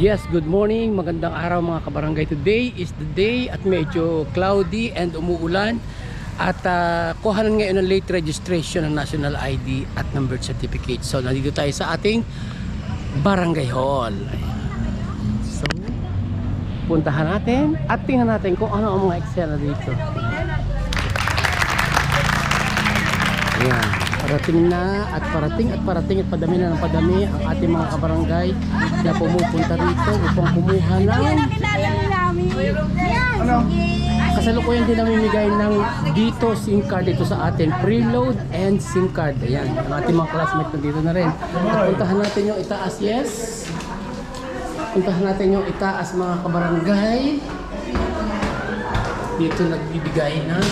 Yes, good morning, magandang araw mga kabarangay. Today is the day at medyo cloudy and umuulan. At kuhanan ngayon ng late registration ng National ID at ng birth certificate. So nandito tayo sa ating barangay hall. So puntahan natin at tingnan natin kung ano ang mga eksena dito. Ayan, parating at padami na ng padami ang ating mga kabarangay na pumupunta rito upang kumuha ng kasalukuyan din namimigay ng dito SIM card dito sa atin, preload and SIM card. Ayan, ang ating mga classmates dito na rin. Puntahan natin yung itaas, yes. Puntahan natin yung itaas mga kabarangay. Dito nagbibigay ng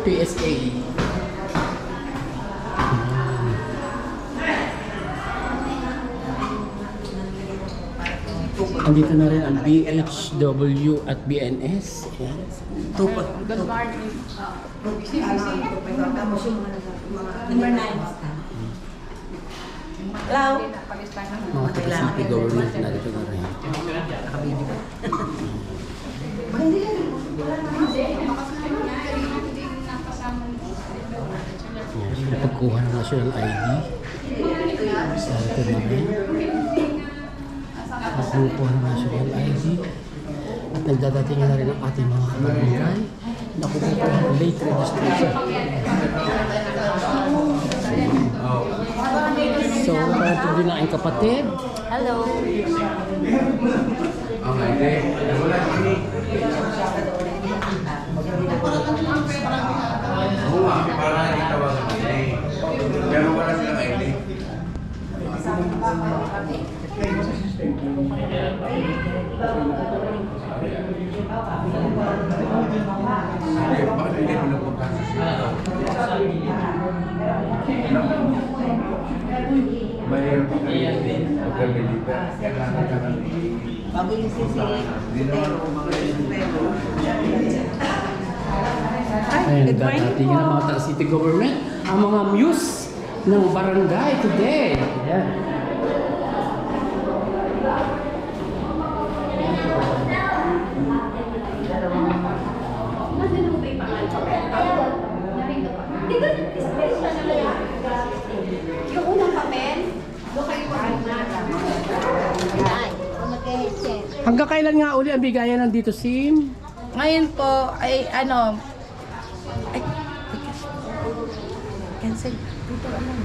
PSA. Andito na rin ang BHW at BNS. Yes. Good morning. Number 9. Hello? Mga taga-city government na dito na rin. Yes. Pagkuha ng National ID. Sa ito na rin. Pagkuha ng National ID. At nagdadating na rin ang ating mga kabarangay na kukuha ng late registration. So, ito din ang kapatid. Hello. Pero wala silang ID. Bakit hindi mo napunta sa sila? Mayroon pa kayo pagka-deliver. Kailangan ka lang hindi naman ako mga Ayun, dadating ng mga taga-city government, ang mga muse ng barangay today. Ayan. Yung unang papel, doon kayo Hanggang kailan nga uli ang bigayan ng dito SIM? Ngayon po ay ano ay cancel. Dito ano.